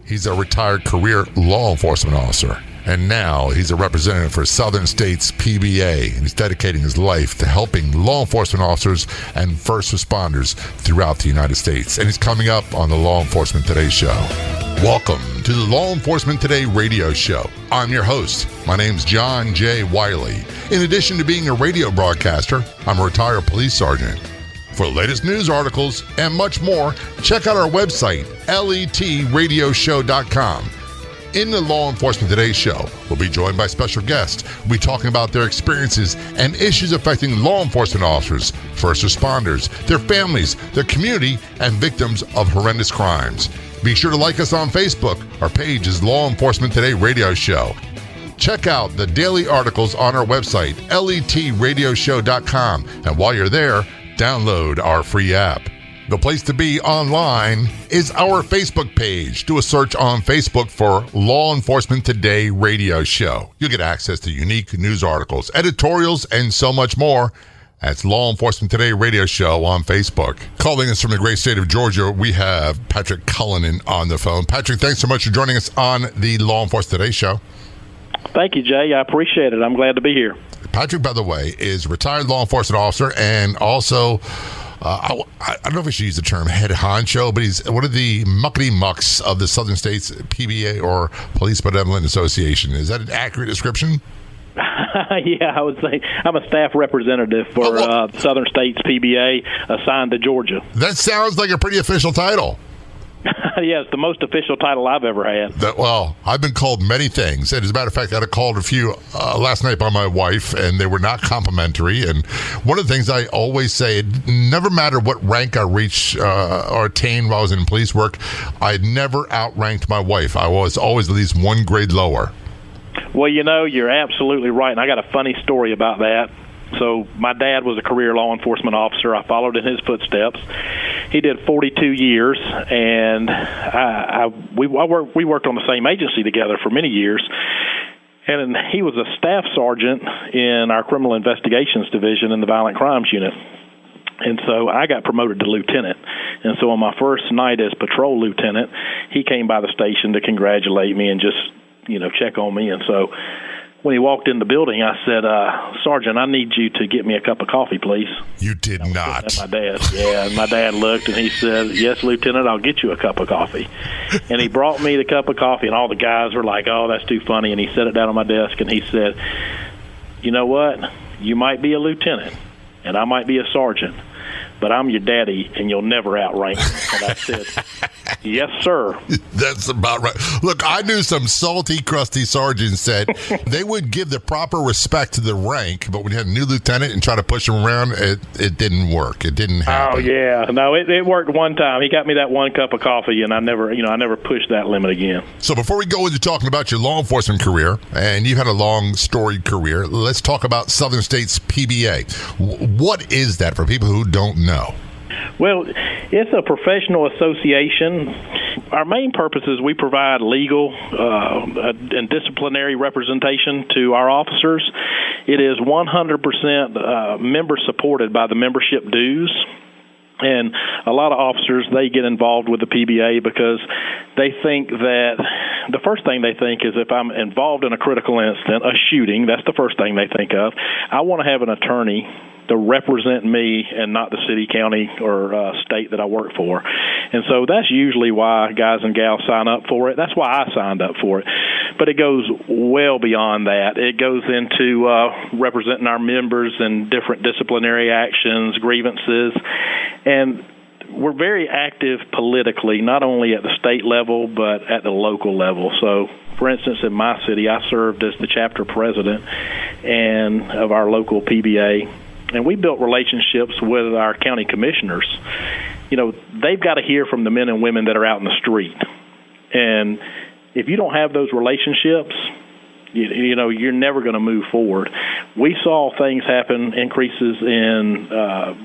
He's a retired career law enforcement officer. And now he's a representative for Southern States PBA, and he's dedicating his life to helping law enforcement officers and first responders throughout the United States. And he's coming up on the Law Enforcement Today show. Welcome to the Law Enforcement Today radio show. I'm your host. My name's John J. Wiley. In addition to being a radio broadcaster, I'm a retired police sergeant. For the latest news articles and much more, check out our website, letradioshow.com. In the Law Enforcement Today show, we'll be joined by special guests. We'll be talking about their experiences and issues affecting law enforcement officers, first responders, their families, their community, and victims of horrendous crimes. Be sure to like us on Facebook. Our page is Law Enforcement Today Radio Show. Check out the daily articles on our website, letradioshow.com. And while you're there, download our free app. The place to be online is our Facebook page. Do a search on Facebook for Law Enforcement Today Radio Show. You'll get access to unique news articles, editorials, and so much more. That's Law Enforcement Today Radio Show on Facebook. Calling us from the great state of Georgia, we have Patrick Cullinan on the phone. Patrick, thanks so much for joining us on the Law Enforcement Today Show. Thank you, Jay. I appreciate it. I'm glad to be here. Patrick, by the way, is a retired law enforcement officer and also... I don't know if we should use the term head honcho, but he's one of the muckety-mucks of the Southern States PBA or Police Benevolent Association. Is that an accurate description? Yeah, I would say I'm a staff representative for Southern States PBA assigned to Georgia. That sounds like a pretty official title. Yeah, it's the most official title I've ever had. Well, I've been called many things. And as a matter of fact, I got called a few last night by my wife, and they were not complimentary. And one of the things I always say, it never matter what rank I reach or attain while I was in police work, I never outranked my wife. I was always at least one grade lower. Well, you know, you're absolutely right. And I got a funny story about that. So my dad was a career law enforcement officer. I followed in his footsteps. He did 42 years, and we worked on the same agency together for many years. And he was a staff sergeant in our criminal investigations division in the violent crimes unit. And so I got promoted to lieutenant. And so on my first night as patrol lieutenant, he came by the station to congratulate me and just, check on me. And so when he walked in the building, I said, Sergeant, I need you to get me a cup of coffee, please. You did not. At my dad. Yeah, and my dad looked, and he said, yes, Lieutenant, I'll get you a cup of coffee. And he brought me the cup of coffee, and all the guys were like, oh, that's too funny. And he set it down on my desk, and he said, you know what? You might be a lieutenant, and I might be a sergeant, but I'm your daddy, and you'll never outrank me. And I said, yes, sir. That's about right. Look, I knew some salty, crusty sergeants that they would give the proper respect to the rank, but when you had a new lieutenant and try to push him around, it didn't work. It didn't happen. Oh, yeah. No, it worked one time. He got me that one cup of coffee, and I never pushed that limit again. So before we go into talking about your law enforcement career, and you've had a long, storied career, let's talk about Southern States PBA. What is that for people who don't know? Well, it's a professional association. Our main purpose is we provide legal and disciplinary representation to our officers. It is 100% member supported by the membership dues. And a lot of officers, they get involved with the PBA because they think that the first thing they think is if I'm involved in a critical incident, a shooting, that's the first thing they think of. I want to have an attorney to represent me and not the city, county, or state that I work for. And so that's usually why guys and gals sign up for it. That's why I signed up for it. But it goes well beyond that. It goes into representing our members in different disciplinary actions, grievances, and we're very active politically, not only at the state level, but at the local level. So, for instance, in my city, I served as the chapter president and of our local PBA, and we built relationships with our county commissioners. They've got to hear from the men and women that are out in the street. And if you don't have those relationships, you're never going to move forward. We saw things happen, increases in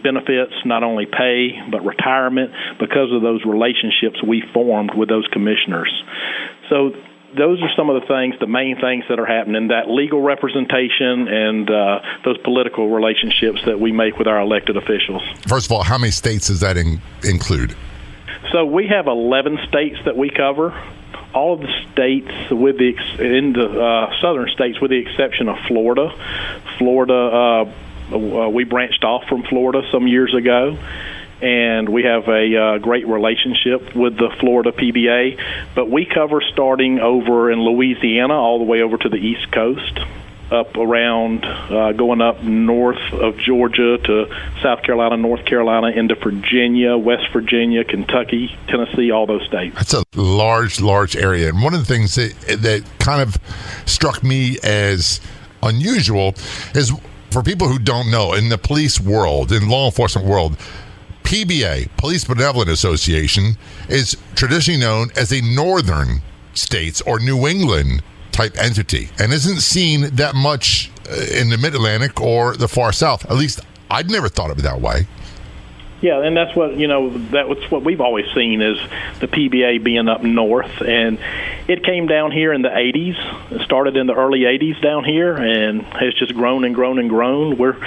benefits, not only pay, but retirement, because of those relationships we formed with those commissioners. So those are some of the things, the main things that are happening, that legal representation and those political relationships that we make with our elected officials. First of all, how many states does that include? So we have 11 states that we cover. all of the states in the southern states, with the exception of Florida. We branched off from Florida some years ago, and we have a great relationship with the Florida PBA. But we cover starting over in Louisiana all the way over to the East Coast, up around going up north of Georgia to South Carolina, North Carolina, into Virginia, West Virginia, Kentucky, Tennessee, all those states. That's a large area. And one of the things that kind of struck me as unusual is, for people who don't know, in the police world, in law enforcement world, PBA, Police Benevolent Association, is traditionally known as a northern states or New England type entity, and isn't seen that much in the Mid-Atlantic or the far south. At least I'd never thought of it that way. Yeah, and that's what, that's what we've always seen, is the PBA being up north. And it came down here in the 80s. It started in the early 80s down here and has just grown and grown and grown. We're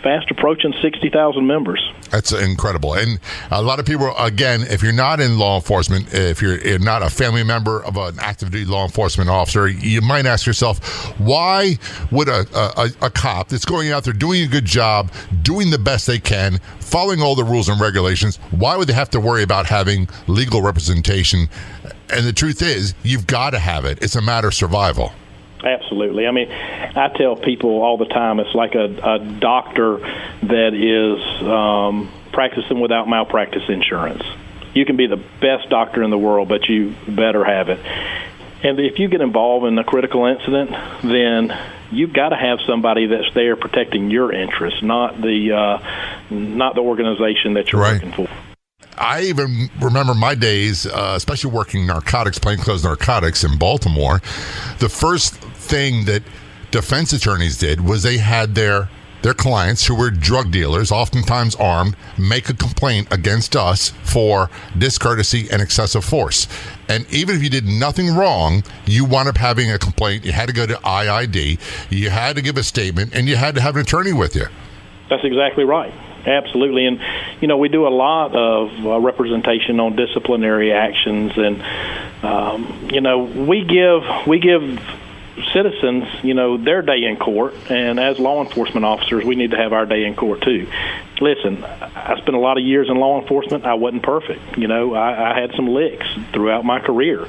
fast approaching 60,000 members. That's incredible. And a lot of people, again, if you're not in law enforcement, if you're not a family member of an active duty law enforcement officer, you might ask yourself, why would a cop that's going out there doing a good job, doing the best they can, following all the rules and regulations, why would they have to worry about having legal representation? And the truth is, you've got to have it. It's a matter of survival. Absolutely. I mean, I tell people all the time, it's like a doctor that is practicing without malpractice insurance. You can be the best doctor in the world, but you better have it. And if you get involved in a critical incident, then you've got to have somebody that's there protecting your interests, not the organization that you're working for. I even remember my days, especially working narcotics, plainclothes narcotics in Baltimore. The first thing that defense attorneys did was they had their clients, who were drug dealers, oftentimes armed, make a complaint against us for discourtesy and excessive force. And even if you did nothing wrong, you wound up having a complaint. You had to go to IID, you had to give a statement, and you had to have an attorney with you. That's exactly right. Absolutely. And, we do a lot of representation on disciplinary actions. And, we give citizens, their day in court. And as law enforcement officers, we need to have our day in court, too. Listen, I spent a lot of years in law enforcement. I wasn't perfect. I had some licks throughout my career.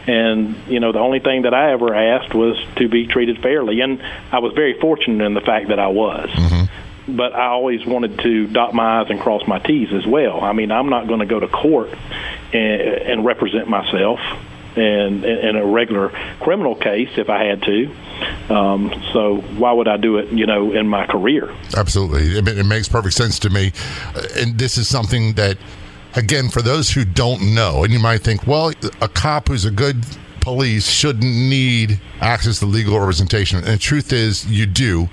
And, the only thing that I ever asked was to be treated fairly. And I was very fortunate in the fact that I was. Mm-hmm. But I always wanted to dot my I's and cross my T's as well. I mean, I'm not going to go to court and represent myself in a regular criminal case if I had to. So why would I do it, in my career? Absolutely. It makes perfect sense to me. And this is something that, again, for those who don't know, and you might think, well, a cop who's a good police shouldn't need access to legal representation. And the truth is, you do.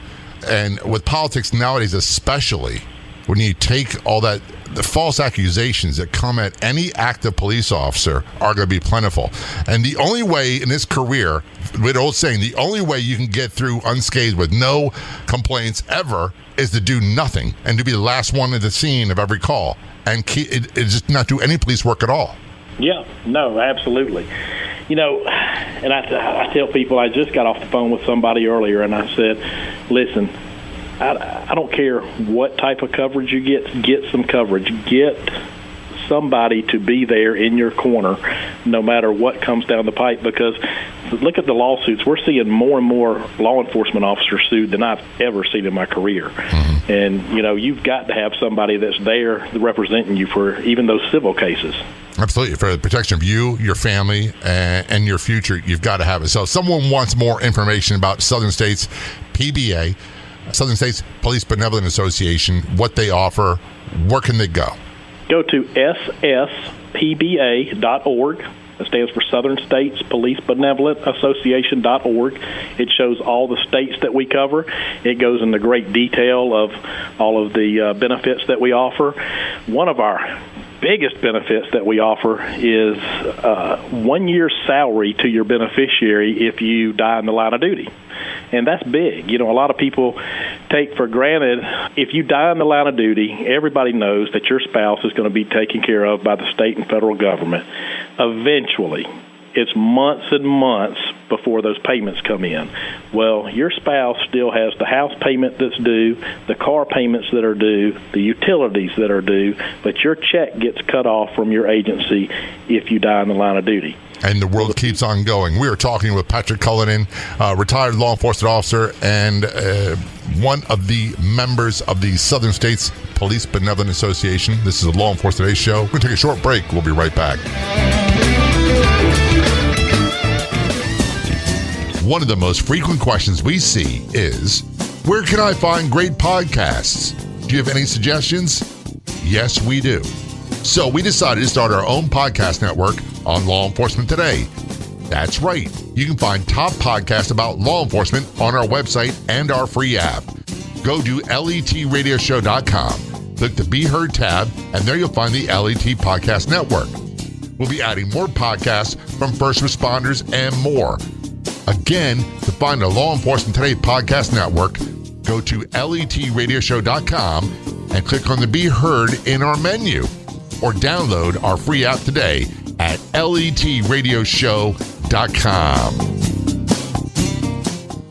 And with politics nowadays, especially, when you take all that, the false accusations that come at any active police officer are going to be plentiful. And the only way in this career, with old saying, the only way you can get through unscathed with no complaints ever is to do nothing and to be the last one at the scene of every call and just not do any police work at all. Yeah, no, absolutely. And I tell people, I just got off the phone with somebody earlier, and I said, listen, I don't care what type of coverage you get some coverage. Get somebody to be there in your corner no matter what comes down the pipe, because look at the lawsuits. We're seeing more and more law enforcement officers sued than I've ever seen in my career. Mm-hmm. And, you've got to have somebody that's there representing you for even those civil cases. Absolutely. For the protection of you, your family, and your future, you've got to have it. So if someone wants more information about Southern States PBA, Southern States Police Benevolent Association, what they offer, where can they go? Go to sspba.org. It stands for Southern States Police Benevolent Association.org. It shows all the states that we cover. It goes into great detail of all of the benefits that we offer. One of our biggest benefits that we offer is 1 year's salary to your beneficiary if you die in the line of duty. And that's big. A lot of people take for granted, if you die in the line of duty, everybody knows that your spouse is going to be taken care of by the state and federal government. Eventually, it's months and months before those payments come in. Well, your spouse still has the house payment that's due, the car payments that are due, the utilities that are due, but your check gets cut off from your agency if you die in the line of duty. And the world keeps on going. We are talking with Patrick Cullinan, retired law enforcement officer and one of the members of the Southern States Police Benevolent Association. This is a Law Enforcement Today show. We're going to take a short break. We'll be right back. One of the most frequent questions we see is, where can I find great podcasts? Do you have any suggestions? Yes, we do. So we decided to start our own podcast network on Law Enforcement Today. That's right. You can find top podcasts about law enforcement on our website and our free app. Go to letradioshow.com, click the Be Heard tab, and there you'll find the LET Podcast Network. We'll be adding more podcasts from first responders and more. Again, to find the Law Enforcement Today Podcast Network, go to letradioshow.com and click on the Be Heard in our menu, or download our free app today at letradioshow.com.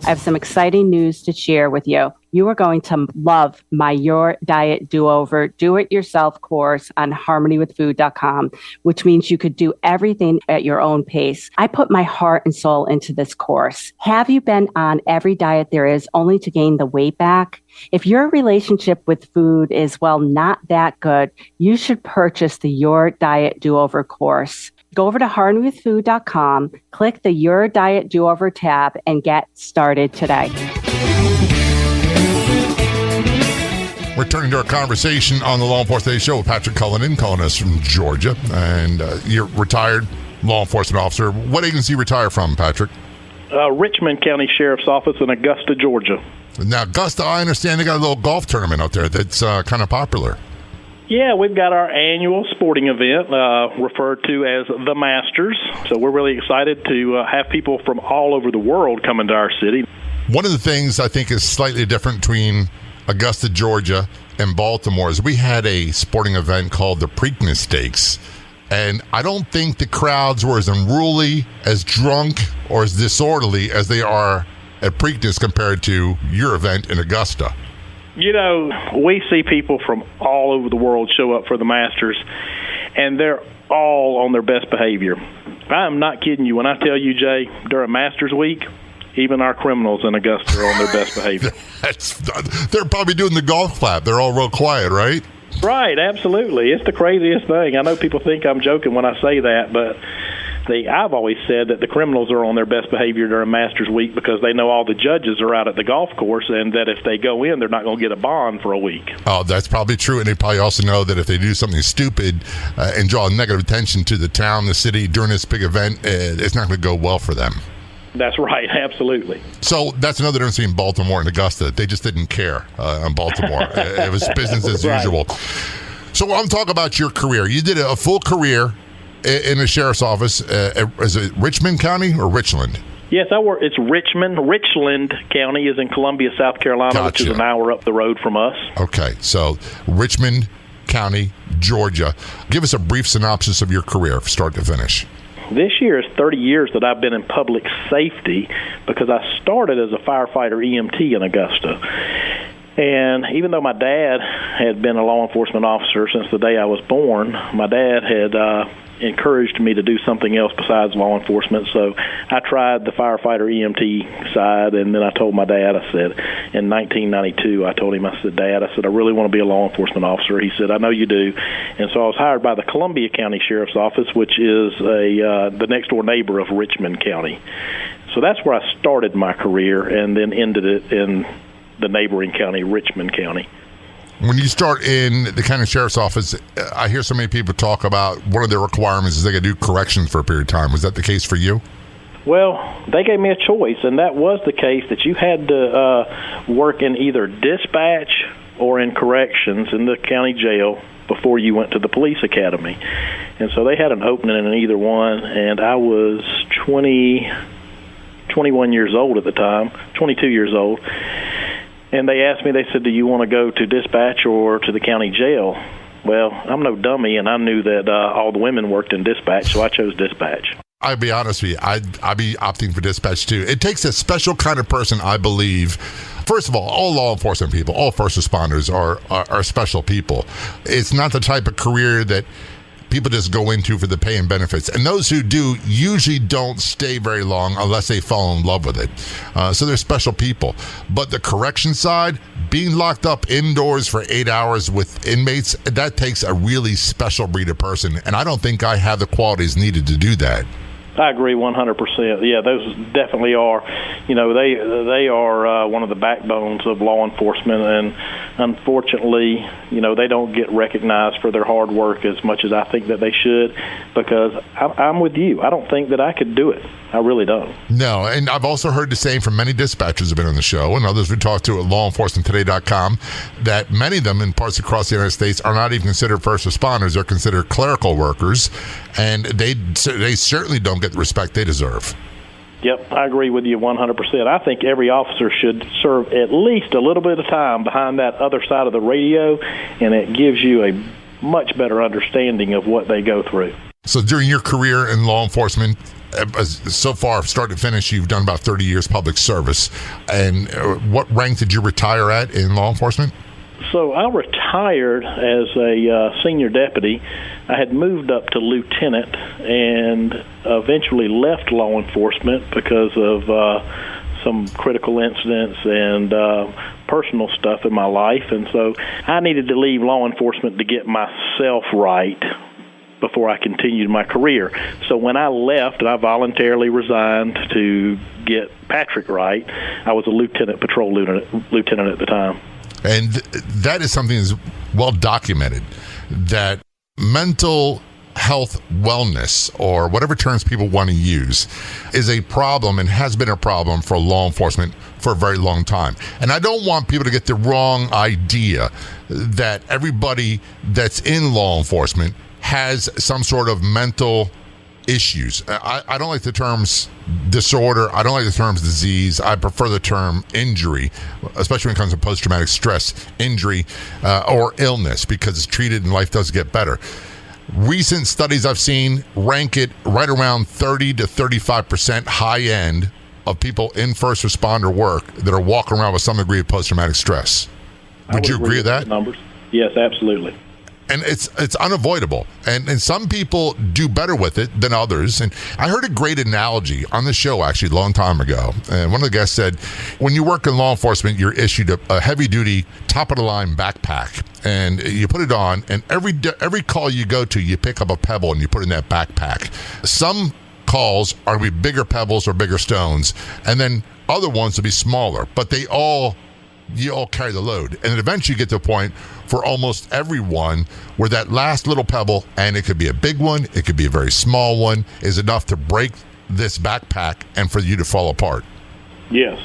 I have some exciting news to share with you. You are going to love my Your Diet Do-Over Do-It-Yourself course on harmonywithfood.com, which means you could do everything at your own pace. I put my heart and soul into this course. Have you been on every diet there is only to gain the weight back? If your relationship with food is, not that good, you should purchase the Your Diet Do-Over course. Go over to harmonywithfood.com, click the Your Diet Do-Over tab, and get started today. We're turning to our conversation on the Law Enforcement Today show with Patrick Cullinan, calling us from Georgia. And you're retired law enforcement officer. What agency you retire from, Patrick? Richmond County Sheriff's Office in Augusta, Georgia. Now, Augusta, I understand they got a little golf tournament out there that's kind of popular. Yeah, we've got our annual sporting event referred to as the Masters. So we're really excited to have people from all over the world come into our city. One of the things I think is slightly different between Augusta, Georgia, and Baltimore is we had a sporting event called the Preakness Stakes. And I don't think the crowds were as unruly, as drunk, or as disorderly as they are at Preakness compared to your event in Augusta. You know, we see people from all over the world show up for the Masters, and they're all on their best behavior. I'm not kidding you when I tell you, Jay, during Masters Week, even our criminals in Augusta are on their best behavior. They're probably doing the golf clap. They're all real quiet, right? Right, absolutely. It's the craziest thing. I know people think I'm joking when I say that, but I've always said that the criminals are on their best behavior during Masters Week because they know all the judges are out at the golf course and that if they go in, they're not going to get a bond for a week. Oh, that's probably true. And they probably also know that if they do something stupid and draw negative attention to the town, the city during this big event, it's not going to go well for them. That's right, absolutely. So that's another difference between Baltimore and Augusta. They just didn't care in Baltimore. It was business as usual. So I'm talking about your career. You did a full career in the sheriff's office. Is it Richmond County or Richland? Yes, it's Richmond. Richland County is in Columbia, South Carolina, Which is an hour up the road from us. Okay, so Richmond County, Georgia. Give us a brief synopsis of your career from start to finish. This year is 30 years that I've been in public safety because I started as a firefighter EMT in Augusta. And even though my dad had been a law enforcement officer since the day I was born, my dad had encouraged me to do something else besides law enforcement. So I tried the firefighter EMT side, and then I told my dad, I said, in 1992, I told him, I said, Dad, I really want to be a law enforcement officer. He said, I know you do. And so I was hired by the Columbia County Sheriff's Office, which is the next-door neighbor of Richmond County. So that's where I started my career and then ended it in the neighboring county, Richmond County. When you start in the county sheriff's office, I hear so many people talk about one of their requirements is they got to do corrections for a period of time. Was that the case for you? Well, they gave me a choice, and that was the case that you had to work in either dispatch or in corrections in the county jail before you went to the police academy. And so they had an opening in either one, and I was 21 years old at the time, 22 years old. And they asked me, they said, do you want to go to dispatch or to the county jail? Well, I'm no dummy, and I knew that all the women worked in dispatch, so I chose dispatch. I'll be honest with you, I'd be opting for dispatch too. It takes a special kind of person, I believe. First of all law enforcement people, all first responders are special people. It's not the type of career that people just go into for the pay and benefits. And those who do usually don't stay very long unless they fall in love with it. So they're special people. But the correction side, being locked up indoors for 8 hours with inmates, that takes a really special breed of person. And I don't think I have the qualities needed to do that. I agree 100%. Yeah, those definitely are. They are one of the backbones of law enforcement, and unfortunately, they don't get recognized for their hard work as much as I think that they should, because I'm with you. I don't think that I could do it. I really don't. No, and I've also heard the same from many dispatchers who have been on the show and others we talked to at lawenforcementtoday.com that many of them in parts across the United States are not even considered first responders. They're considered clerical workers, and they certainly don't get the respect they deserve. Yep, I agree with you 100%. I think every officer should serve at least a little bit of time behind that other side of the radio, and it gives you a much better understanding of what they go through. So during your career in law enforcement, so far, start to finish, you've done about 30 years public service. And what rank did you retire at in law enforcement? So I retired as a senior deputy. I had moved up to lieutenant and eventually left law enforcement because of some critical incidents and personal stuff in my life. And so I needed to leave law enforcement to get myself right before I continued my career. So when I left, and I voluntarily resigned to get Patrick right, I was a patrol lieutenant at the time. And that is something that's well documented, that mental health wellness, or whatever terms people want to use, is a problem and has been a problem for law enforcement for a very long time. And I don't want people to get the wrong idea that everybody that's in law enforcement has some sort of mental issues. I don't like the terms disorder. I don't like the terms disease. I prefer the term injury, especially when it comes to post-traumatic stress injury or illness, because it's treated and life does get better. Recent studies I've seen rank it right around 30 to 35% high end of people in first responder work that are walking around with some degree of post-traumatic stress. Would you agree with that? Numbers? Yes, absolutely. And it's unavoidable. And some people do better with it than others. And I heard a great analogy on the show, actually, a long time ago. And one of the guests said, when you work in law enforcement, you're issued a heavy-duty, top-of-the-line backpack. And you put it on, and every call you go to, you pick up a pebble and you put it in that backpack. Some calls are to be bigger pebbles or bigger stones, and then other ones to be smaller. But you all carry the load. And eventually you get to a point for almost everyone where that last little pebble, and it could be a big one, it could be a very small one, is enough to break this backpack and for you to fall apart. Yes,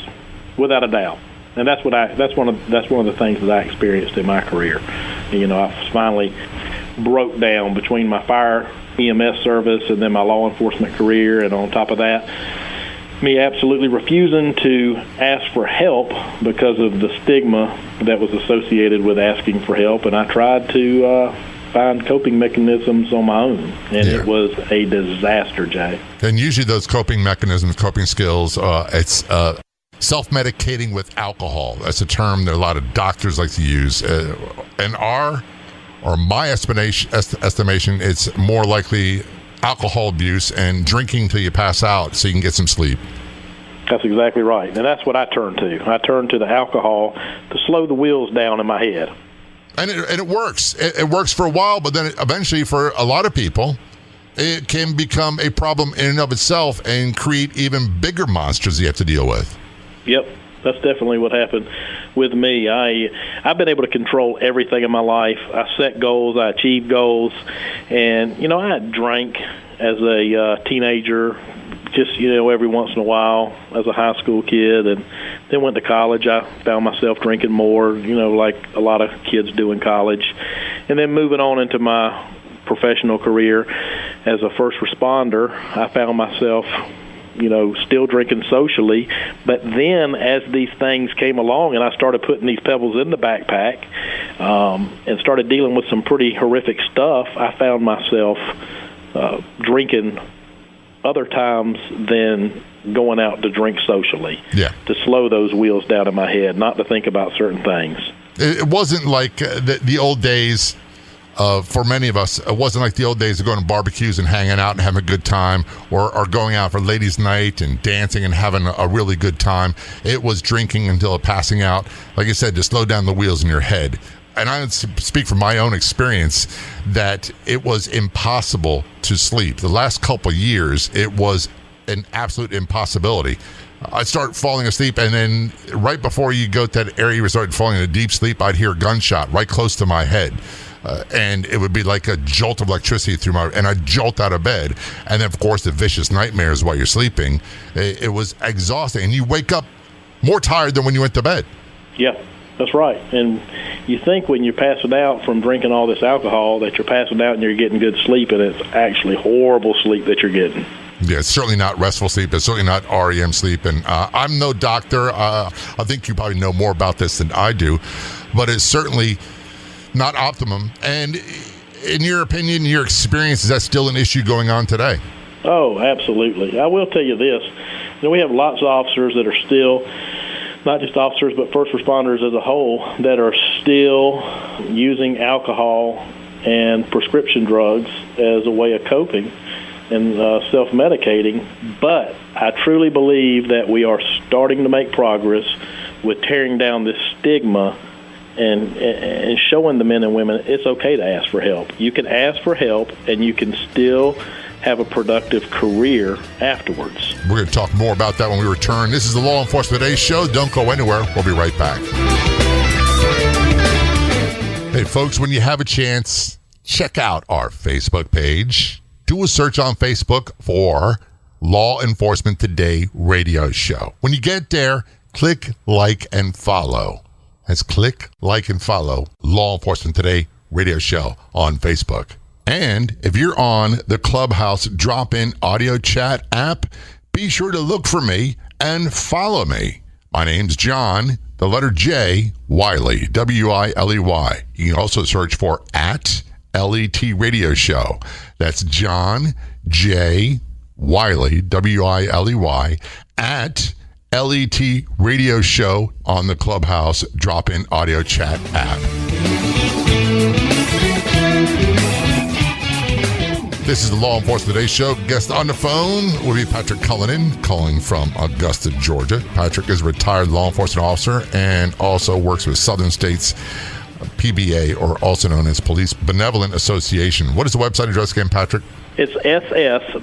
without a doubt. And that's one of the things that I experienced in my career. I finally broke down between my fire EMS service and then my law enforcement career, and on top of that, me absolutely refusing to ask for help because of the stigma that was associated with asking for help. And I tried to find coping mechanisms on my own, and It was a disaster, Jay. And usually those coping mechanisms, coping skills, it's self-medicating with alcohol. That's a term that a lot of doctors like to use. My estimation, it's more likely alcohol abuse and drinking till you pass out so you can get some sleep. That's exactly right. And that's what I turned to. I turned to the alcohol to slow the wheels down in my head. And it works. It works for a while, but then eventually for a lot of people, it can become a problem in and of itself and create even bigger monsters you have to deal with. Yep. That's definitely what happened with me. I've been able to control everything in my life. I set goals, I achieved goals, and I had drank as a teenager, just every once in a while as a high school kid, and then went to college. I found myself drinking more, like a lot of kids do in college, and then moving on into my professional career as a first responder, I found myself still drinking socially. But then as these things came along and I started putting these pebbles in the backpack and started dealing with some pretty horrific stuff, I found myself drinking other times than going out to drink socially. Yeah. To slow those wheels down in my head, not to think about certain things. It wasn't like the old days. For many of us, it wasn't like the old days of going to barbecues and hanging out and having a good time, or going out for ladies' night and dancing and having a really good time. It was drinking until passing out, like I said, to slow down the wheels in your head. And I would speak from my own experience that it was impossible to sleep. The last couple of years, it was an absolute impossibility. I'd start falling asleep, and then right before you go to that area you started falling into deep sleep, I'd hear a gunshot right close to my head. And it would be like a jolt of electricity and I'd jolt out of bed. And then, of course, the vicious nightmares while you're sleeping. It was exhausting. And you wake up more tired than when you went to bed. Yeah, that's right. And you think when you're passing out from drinking all this alcohol that you're passing out and you're getting good sleep, and it's actually horrible sleep that you're getting. Yeah, it's certainly not restful sleep. It's certainly not REM sleep. And I'm no doctor. I think you probably know more about this than I do. But it's certainly not optimum. And in your opinion, your experience, is that still an issue going on today? Oh, absolutely. I will tell you this. We have lots of officers that are still, not just officers, but first responders as a whole, that are still using alcohol and prescription drugs as a way of coping and self-medicating. But I truly believe that we are starting to make progress with tearing down this stigma and showing the men and women it's okay to ask for help. You can ask for help, and you can still have a productive career afterwards. We're going to talk more about that when we return. This is the Law Enforcement Today show. Don't go anywhere. We'll be right back. Hey, folks, when you have a chance, check out our Facebook page. Do a search on Facebook for Law Enforcement Today radio show. When you get there, click like and follow. That's click, like, and follow Law Enforcement Today radio show on Facebook. And if you're on the Clubhouse drop-in audio chat app, be sure to look for me and follow me. My name's John, the letter J, Wiley, W-I-L-E-Y. You can also search for @LET Radio Show. That's John J. Wiley, W-I-L-E-Y, @LET Radio Show on the Clubhouse drop-in audio chat app. This is the Law Enforcement Today show. Guest on the phone will be Patrick Cullinan, calling from Augusta, Georgia. Patrick is a retired law enforcement officer and also works with Southern States PBA, or also known as Police Benevolent Association. What is the website address again, Patrick? It's sspba.org.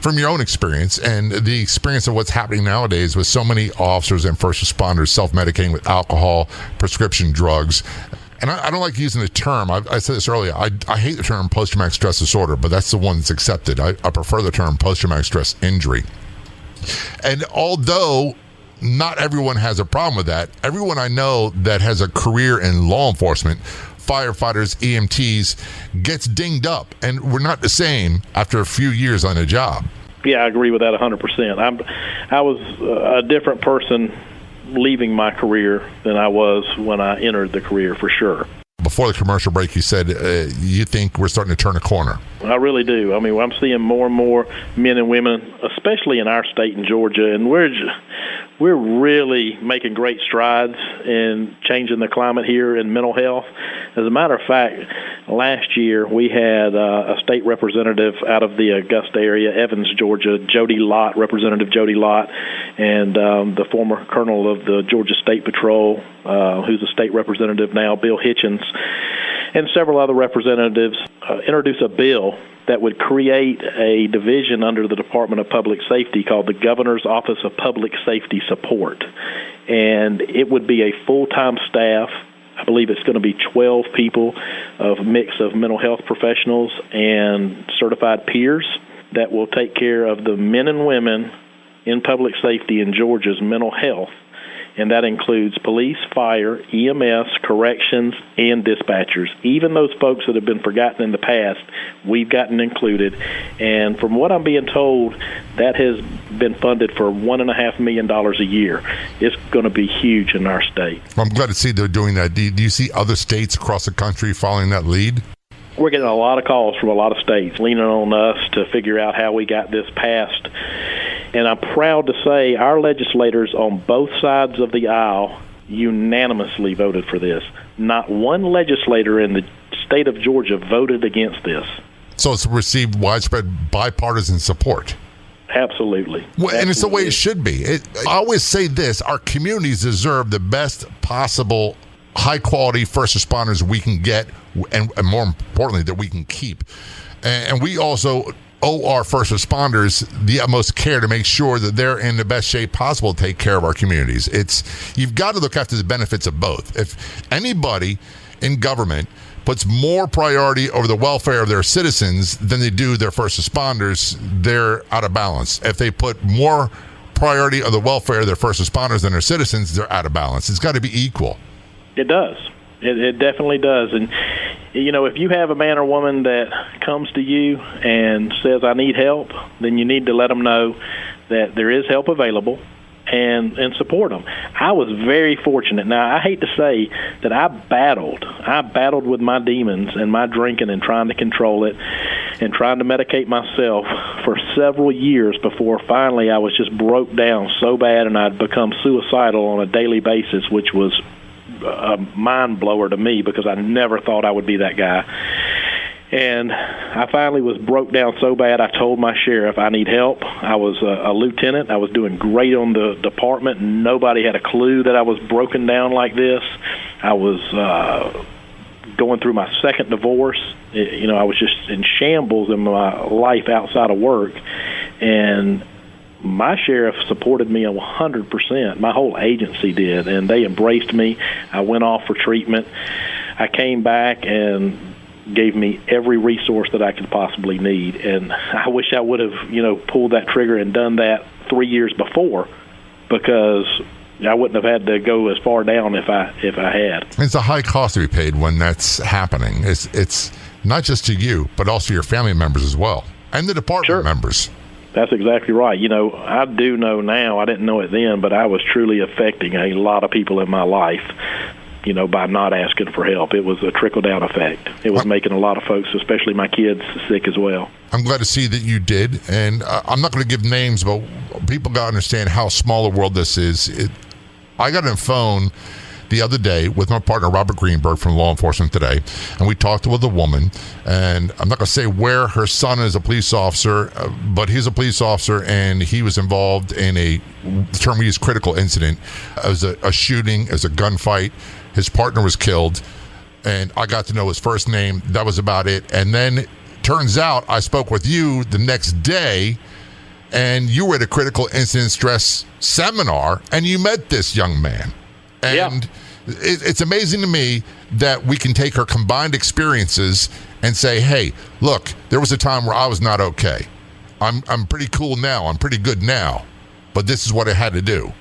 From your own experience and the experience of what's happening nowadays with so many officers and first responders self-medicating with alcohol, prescription drugs, and I don't like using the term, I said this earlier, I hate the term post-traumatic stress disorder, but that's the one that's accepted. I prefer the term post-traumatic stress injury. And although not everyone has a problem with that, everyone I know that has a career in law enforcement, firefighters, EMTs, gets dinged up, and we're not the same after a few years on a job. Yeah, I agree with that 100%. I was a different person leaving my career than I was when I entered the career, for sure. Before the commercial break, you said you think we're starting to turn a corner. I really do. I mean, I'm seeing more and more men and women, especially in our state in Georgia, and we're really making great strides in changing the climate here in mental health. As a matter of fact, last year we had a state representative out of the Augusta area, Evans, Georgia, Representative Jody Lott, and the former colonel of the Georgia State Patrol, who's a state representative now, Bill Hitchens, and several other representatives introduced a bill that would create a division under the Department of Public Safety called the Governor's Office of Public Safety Support. And it would be a full-time staff. I believe it's going to be 12 people, of a mix of mental health professionals and certified peers that will take care of the men and women in public safety in Georgia's mental health. And that includes police, fire, EMS, corrections, and dispatchers. Even those folks that have been forgotten in the past, we've gotten included. And from what I'm being told, that has been funded for $1.5 million a year. It's going to be huge in our state. I'm glad to see they're doing that. Do you see other states across the country following that lead? We're getting a lot of calls from a lot of states leaning on us to figure out how we got this passed. And I'm proud to say our legislators on both sides of the aisle unanimously voted for this. Not one legislator in the state of Georgia voted against this. So it's received widespread bipartisan support. Absolutely. Well, and it's the way it should be. I always say this, our communities deserve the best possible high-quality first responders we can get, and more importantly, that we can keep. And we also owe our first responders the utmost care to make sure that they're in the best shape possible to take care of our communities. You've got to look after the benefits of both. If anybody in government puts more priority over the welfare of their citizens than they do their first responders, they're out of balance. If they put more priority of the welfare of their first responders than their citizens, they're out of balance. It's got to be equal. It does. It definitely does. And, if you have a man or woman that comes to you and says, I need help, then you need to let them know that there is help available and support them. I was very fortunate. Now, I hate to say that I battled with my demons and my drinking and trying to control it and trying to medicate myself for several years before finally I was just broke down so bad and I'd become suicidal on a daily basis, which was a mind blower to me because I never thought I would be that guy. And I finally was broke down so bad I told my sheriff I need help. I was a lieutenant. I was doing great on the department. Nobody had a clue that I was broken down like this. I was going through my second divorce. I was just in shambles in my life outside of work. And my sheriff supported me 100%. My whole agency did, and they embraced me. I went off for treatment. I came back and gave me every resource that I could possibly need. And I wish I would have, pulled that trigger and done that 3 years before, because I wouldn't have had to go as far down if I had. It's a high cost to be paid when that's happening. It's not just to you, but also your family members as well, and the department members. That's exactly right. I do know now, I didn't know it then, but I was truly affecting a lot of people in my life, by not asking for help. It was a trickle-down effect. It was making a lot of folks, especially my kids, sick as well. I'm glad to see that you did, and I'm not going to give names, but people got to understand how small a world this is. I got on the phone the other day with my partner, Robert Greenberg from Law Enforcement Today, and we talked with a woman, and I'm not going to say where her son is a police officer, but he's a police officer, and he was involved in the term we use, critical incident. It was a shooting, it was a gunfight. His partner was killed, and I got to know his first name. That was about it. And then turns out I spoke with you the next day, and you were at a critical incident stress seminar, and you met this young man. And it's amazing to me that we can take our combined experiences and say, hey, look, there was a time where I was not okay. I'm pretty cool now. I'm pretty good now. But this is what I had to do.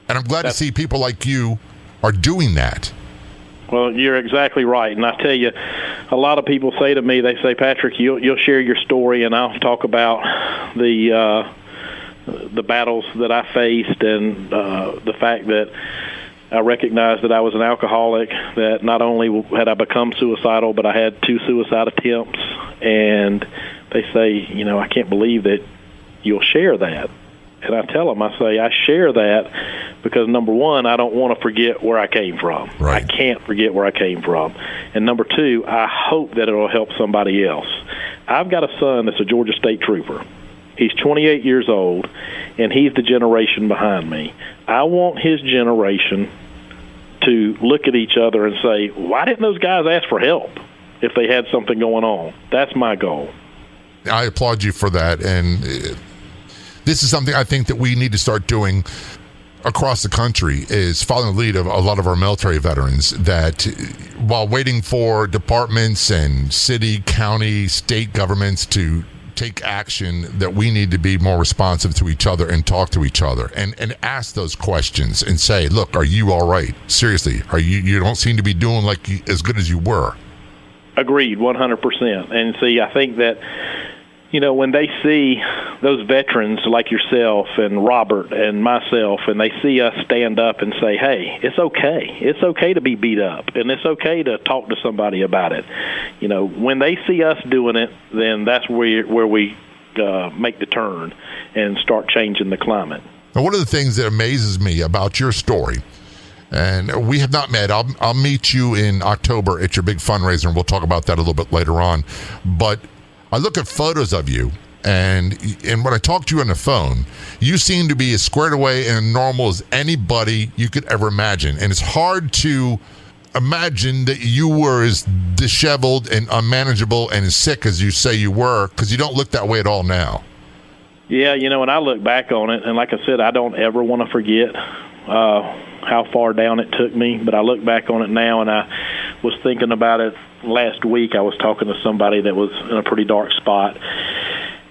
And I'm glad to see people like you are doing that. Well, you're exactly right. And I tell you, a lot of people say to me, they say, Patrick, you'll share your story, and I'll talk about the battles that I faced and the fact that I recognized that I was an alcoholic, that not only had I become suicidal, but I had 2 suicide attempts. And they say, I can't believe that you'll share that. And I tell them, I say, I share that because, number one, I don't want to forget where I came from. Right. I can't forget where I came from. And number two, I hope that it'll help somebody else. I've got a son that's a Georgia State Trooper. He's 28 years old, and he's the generation behind me. I want his generation to look at each other and say, why didn't those guys ask for help if they had something going on? That's my goal. I applaud you for that, and this is something I think that we need to start doing across the country, is following the lead of a lot of our military veterans, that while waiting for departments and city, county, state governments to take action, that we need to be more responsive to each other and talk to each other and ask those questions and say, look, are you all right? Seriously, you don't seem to be doing as good as you were. Agreed, 100%. And see, I think that when they see those veterans like yourself and Robert and myself, and they see us stand up and say, hey, it's okay. It's okay to be beat up, and it's okay to talk to somebody about it. When they see us doing it, then that's where we make the turn and start changing the climate. Now, one of the things that amazes me about your story, and we have not met. I'll meet you in October at your big fundraiser, and we'll talk about that a little bit later on. But I look at photos of you, and when I talk to you on the phone, you seem to be as squared away and normal as anybody you could ever imagine. And it's hard to imagine that you were as disheveled and unmanageable and as sick as you say you were, because you don't look that way at all now. Yeah, when I look back on it, and like I said, I don't ever want to forget how far down it took me, but I look back on it now, and I was thinking about it last week. I was talking to somebody that was in a pretty dark spot,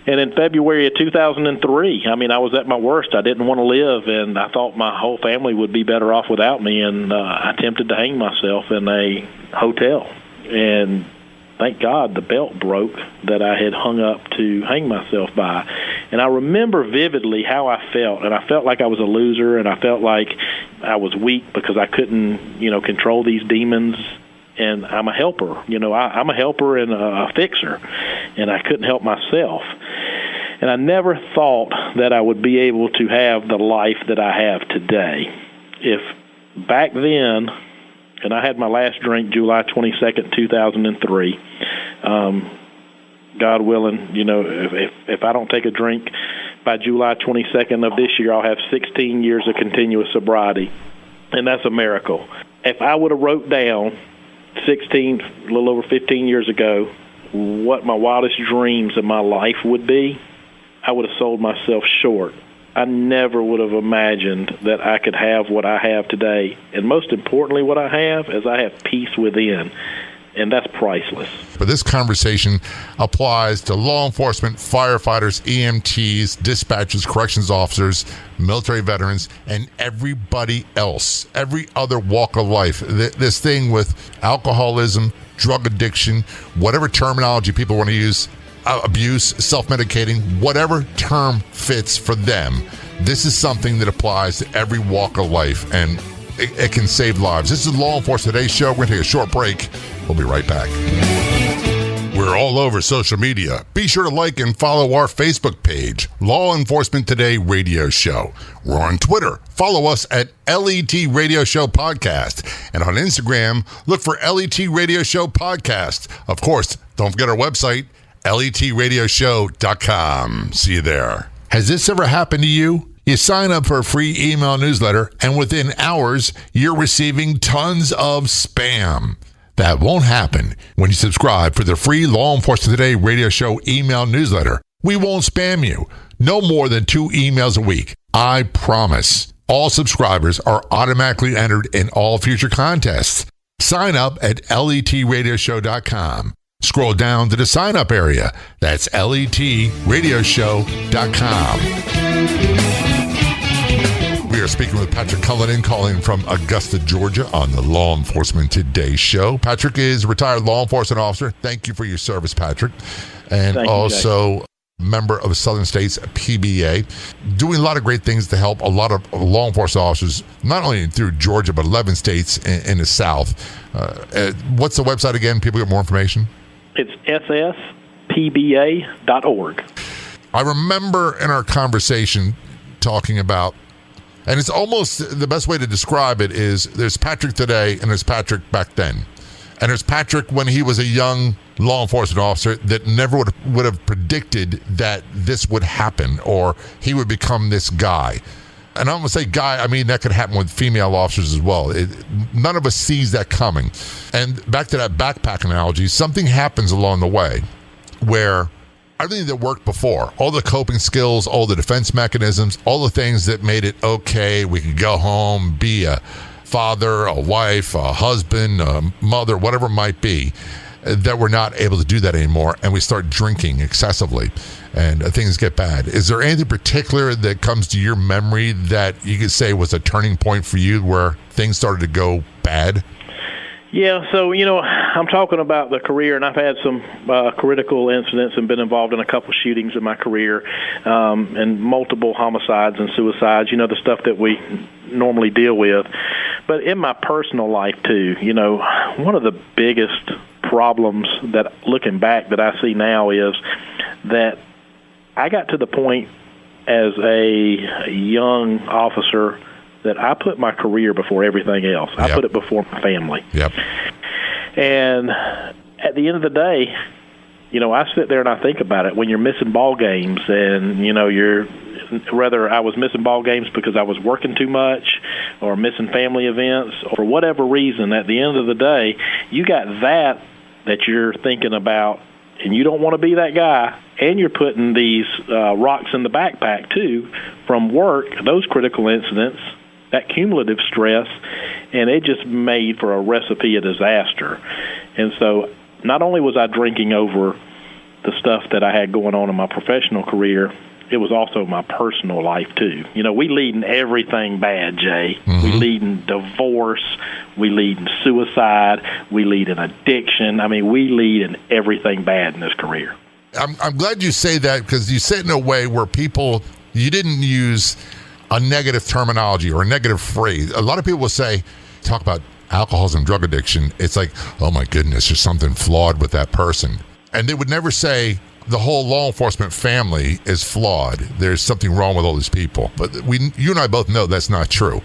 and in February of 2003, I was at my worst. I didn't want to live, and I thought my whole family would be better off without me, and I attempted to hang myself in a hotel, and thank God the belt broke that I had hung up to hang myself by. And I remember vividly how I felt, and I felt like I was a loser, and I felt like I was weak because I couldn't, control these demons. And I'm a helper, I'm a helper and a fixer, and I couldn't help myself. And I never thought that I would be able to have the life that I have today. If back then, and I had my last drink July 22nd, 2003, God willing, if I don't take a drink by July 22nd of this year, I'll have 16 years of continuous sobriety, and that's a miracle. If I would have wrote down a little over 15 years ago, what my wildest dreams of my life would be, I would have sold myself short. I never would have imagined that I could have what I have today. And most importantly, what I have is I have peace within. And that's priceless. But this conversation applies to law enforcement, firefighters, EMTs, dispatchers, corrections officers, military veterans, and everybody else, every other walk of life. This thing with alcoholism, drug addiction, whatever terminology people want to use, abuse, self-medicating, whatever term fits for them. This is something that applies to every walk of life, and it can save lives. This is Law Enforcement Today's show. We're going to take a short break. We'll be right back. We're all over social media. Be sure to like and follow our Facebook page, Law Enforcement Today Radio Show. We're on Twitter. Follow us at LET Radio Show Podcast. And on Instagram, look for LET Radio Show Podcast. Of course, don't forget our website, letradioshow.com. See you there. Has this ever happened to you? You sign up for a free email newsletter, and within hours, you're receiving tons of spam. That won't happen when you subscribe for the free Law Enforcement Today Radio Show email newsletter. We won't spam you. No more than 2 emails a week. I promise. All subscribers are automatically entered in all future contests. Sign up at letradioshow.com. Scroll down to the sign up area. That's letradioshow.com. We are speaking with Patrick Cullinan, calling from Augusta, Georgia, on the Law Enforcement Today show. Patrick is a retired law enforcement officer. Thank you for your service, Patrick. And also member of Southern States PBA, doing a lot of great things to help a lot of law enforcement officers, not only through Georgia, but 11 states in the South. What's the website again? People get more information? It's sspba.org. I remember in our conversation talking about, and it's almost the best way to describe it is there's Patrick today and there's Patrick back then. And there's Patrick when he was a young law enforcement officer that never would have predicted that this would happen or he would become this guy. And I'm going to say guy, I mean that could happen with female officers as well. None of us sees that coming. And back to that backpack analogy, something happens along the way where everything that worked before, all the coping skills, all the defense mechanisms, all the things that made it okay, we could go home, be a father, a wife, a husband, a mother, whatever it might be, that we're not able to do that anymore, and we start drinking excessively, and things get bad. Is there anything particular that comes to your memory that you could say was a turning point for you where things started to go bad? Yeah, so, I'm talking about the career, and I've had some critical incidents and been involved in a couple shootings in my career, and multiple homicides and suicides, the stuff that we normally deal with. But in my personal life, too, one of the biggest problems that, looking back, that I see now is that I got to the point as a young officer that I put my career before everything else. I put it before my family. Yep. And at the end of the day, I sit there and I think about it. When you're missing ball games and, whether I was missing ball games because I was working too much or missing family events or for whatever reason, at the end of the day, you got that you're thinking about, and you don't want to be that guy, and you're putting these rocks in the backpack, too, from work, those critical incidents, that cumulative stress, and it just made for a recipe of disaster. And so not only was I drinking over the stuff that I had going on in my professional career, it was also my personal life, too. We lead in everything bad, Jay. Mm-hmm. We lead in divorce. We lead in suicide. We lead in addiction. We lead in everything bad in this career. I'm glad you say that, because you say it in a way where you didn't use a negative terminology or a negative phrase. A lot of people will talk about alcoholism, drug addiction. It's like, oh my goodness, there's something flawed with that person. And they would never say the whole law enforcement family is flawed. There's something wrong with all these people. But you and I both know that's not true.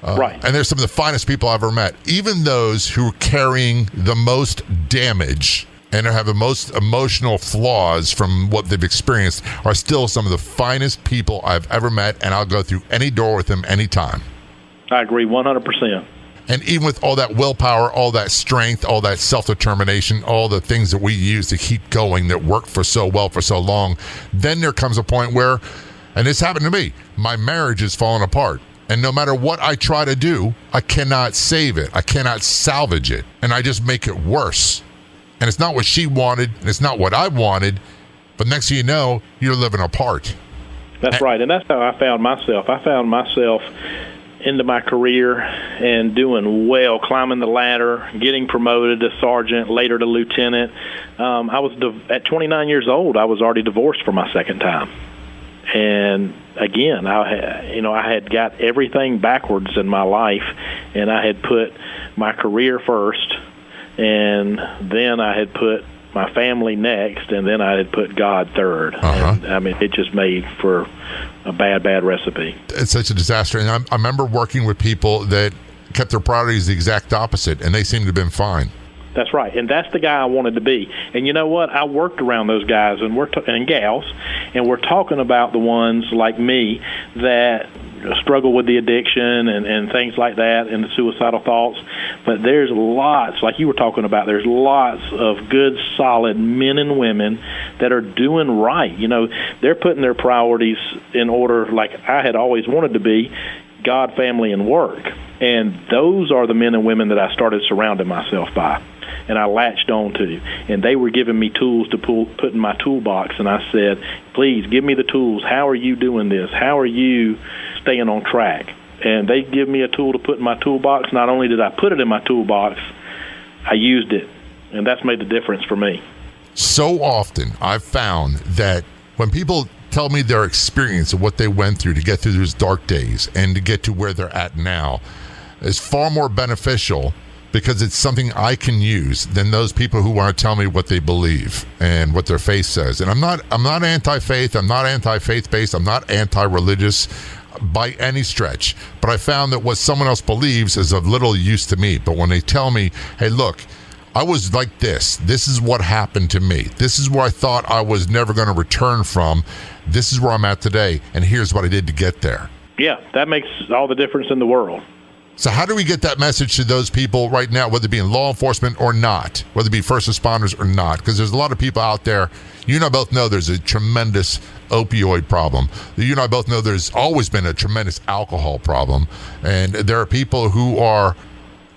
Right. And there's some of the finest people I've ever met. Even those who are carrying the most damage and have the most emotional flaws from what they've experienced are still some of the finest people I've ever met, and I'll go through any door with them anytime. I agree 100%. And even with all that willpower, all that strength, all that self-determination, all the things that we use to keep going that worked for so well for so long, then there comes a point where, and this happened to me, my marriage is falling apart. And no matter what I try to do, I cannot save it. I cannot salvage it. And I just make it worse. And it's not what she wanted, and it's not what I wanted, but next thing you know, you're living apart. That's right, and that's how I found myself. I found myself into my career and doing well, climbing the ladder, getting promoted to sergeant, later to lieutenant. At 29 years old, I was already divorced for my second time. And again, I had got everything backwards in my life, and I had put my career first, and then I had put my family next, and then I had put God third. Uh-huh. And it just made for a bad recipe. It's such a disaster. And I remember working with people that kept their priorities the exact opposite, and they seemed to have been fine. That's right, and that's the guy I wanted to be. And you know what? I worked around those guys and gals, and we're talking about the ones like me that struggle with the addiction and things like that and the suicidal thoughts. But there's lots, like you were talking about, there's lots of good, solid men and women that are doing right. They're putting their priorities in order like I had always wanted to be, God, family, and work. And those are the men and women that I started surrounding myself by, and I latched on to. And they were giving me tools to put in my toolbox, and I said, please, give me the tools. How are you doing this? How are you staying on track? And they give me a tool to put in my toolbox. Not only did I put it in my toolbox, I used it, and that's made the difference for me. So often I've found that when people tell me their experience of what they went through to get through those dark days and to get to where they're at now is far more beneficial, because it's something I can use, than those people who want to tell me what they believe and what their faith says. And I'm not anti-faith, I'm not anti-faith-based, I'm not anti-religious by any stretch. But I found that what someone else believes is of little use to me. But when they tell me, hey, look, I was like this is what happened to me, this is where I thought I was never going to return from, this is where I'm at today, and here's what I did to get there. Yeah, that makes all the difference in the world. So how do we get that message to those people right now, whether it be in law enforcement or not, whether it be first responders or not? Because there's a lot of people out there. You and I both know there's a tremendous opioid problem. You and I both know there's always been a tremendous alcohol problem. And there are people who are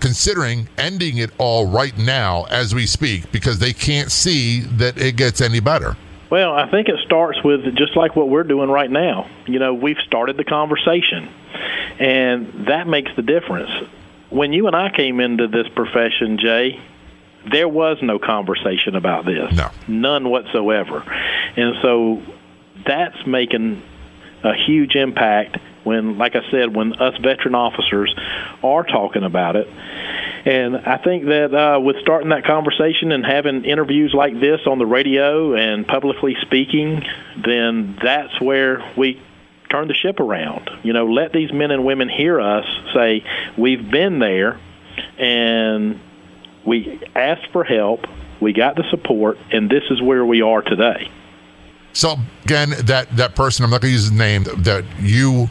considering ending it all right now as we speak because they can't see that it gets any better. Well, I think it starts with just like what we're doing right now. We've started the conversation, and that makes the difference. when you and I came into this profession, Jay, there was no conversation about this. No. None whatsoever. And so that's making a huge impact when, like I said, when us veteran officers are talking about it. And I think that with starting that conversation and having interviews like this on the radio and publicly speaking, then that's where we turn the ship around. Let these men and women hear us say, we've been there, and we asked for help, we got the support, and this is where we are today. So, again, that person, I'm not going to use his name, that you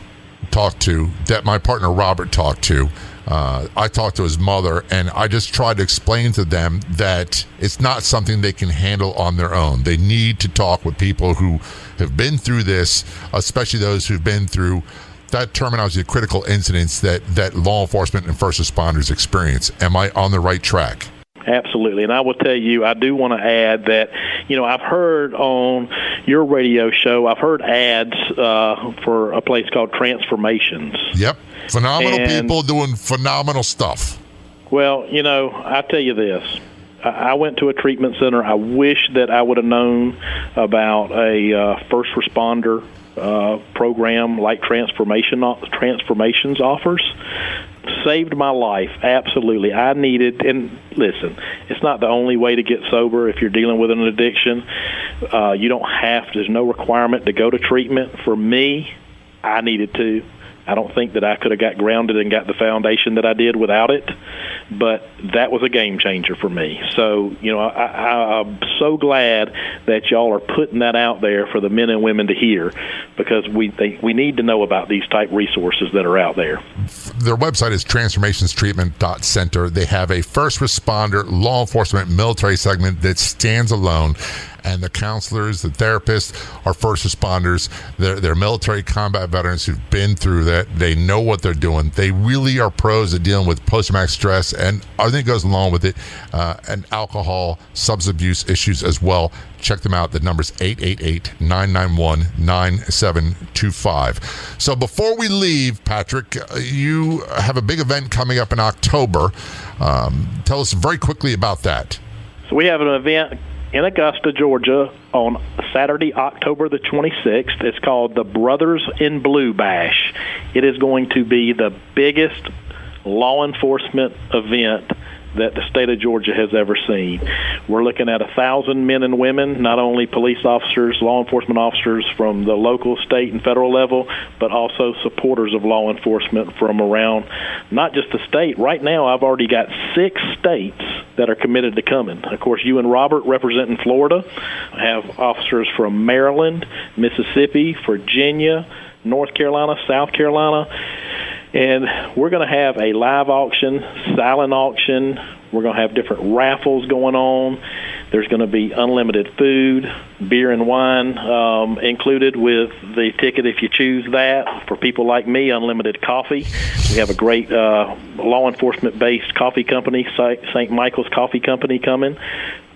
talked to, that my partner Robert talked to, I talked to his mother, and I just tried to explain to them that it's not something they can handle on their own. They need to talk with people who have been through this, especially those who've been through that terminology of critical incidents that law enforcement and first responders experience. Am I on the right track? Absolutely. And I will tell you, I do want to add that, I've heard on your radio show, I've heard ads for a place called Transformations. Yep. Phenomenal people doing phenomenal stuff. Well, I tell you this. I went to a treatment center. I wish that I would have known about a first responder program like Transformations offers. Saved my life, absolutely. I needed, and listen, it's not the only way to get sober if you're dealing with an addiction. You don't have, there's no requirement to go to treatment. For me, I needed to. I don't think that I could have got grounded and got the foundation that I did without it, but that was a game changer for me. So, I'm so glad that y'all are putting that out there for the men and women to hear, because we need to know about these type resources that are out there. Their website is transformationstreatment.center. They have a first responder, law enforcement, military segment that stands alone. And the counselors, the therapists are first responders. They're military combat veterans who've been through that. They know what they're doing. They really are pros at dealing with post-traumatic stress, and I think goes along with it, and alcohol, substance abuse issues as well. Check them out. The number's 888-991-9725. So before we leave, Patrick, you have a big event coming up in October. Tell us very quickly about that. So we have an event in Augusta, Georgia, on Saturday, October the 26th. It's called the Brothers in Blue Bash. It is going to be the biggest law enforcement event that the state of Georgia has ever seen. We're looking at 1,000 men and women, not only police officers, law enforcement officers from the local, state, and federal level, but also supporters of law enforcement from around not just the state. Right now, I've already got 6 states that are committed to coming. Of course, you and Robert representing Florida. I have officers from Maryland, Mississippi, Virginia, North Carolina, South Carolina. And we're going to have a live auction, silent auction. We're going to have different raffles going on. There's going to be unlimited food, beer and wine included with the ticket if you choose that. For people like me, unlimited coffee. We have a great law enforcement-based coffee company, St. Michael's Coffee Company, coming.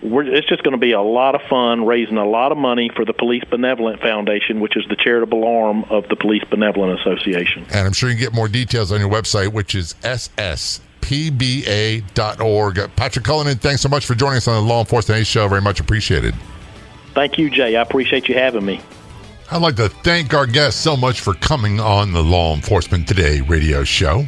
It's just going to be a lot of fun, raising a lot of money for the Police Benevolent Foundation, which is the charitable arm of the Police Benevolent Association. And I'm sure you can get more details on your website, which is sspba.org. Patrick Cullinan, thanks so much for joining us on the Law Enforcement Today show. Very much appreciated. Thank you, Jay. I appreciate you having me. I'd like to thank our guests so much for coming on the Law Enforcement Today radio show.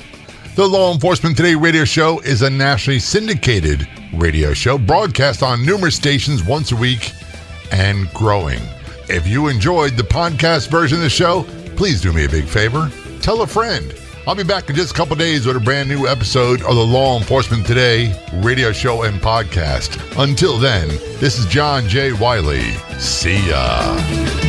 The Law Enforcement Today radio show is a nationally syndicated radio show broadcast on numerous stations once a week and growing. If you enjoyed the podcast version of the show, please do me a big favor. Tell a friend. I'll be back in just a couple days with a brand new episode of the Law Enforcement Today radio show and podcast. Until then, this is John J. Wiley. See ya.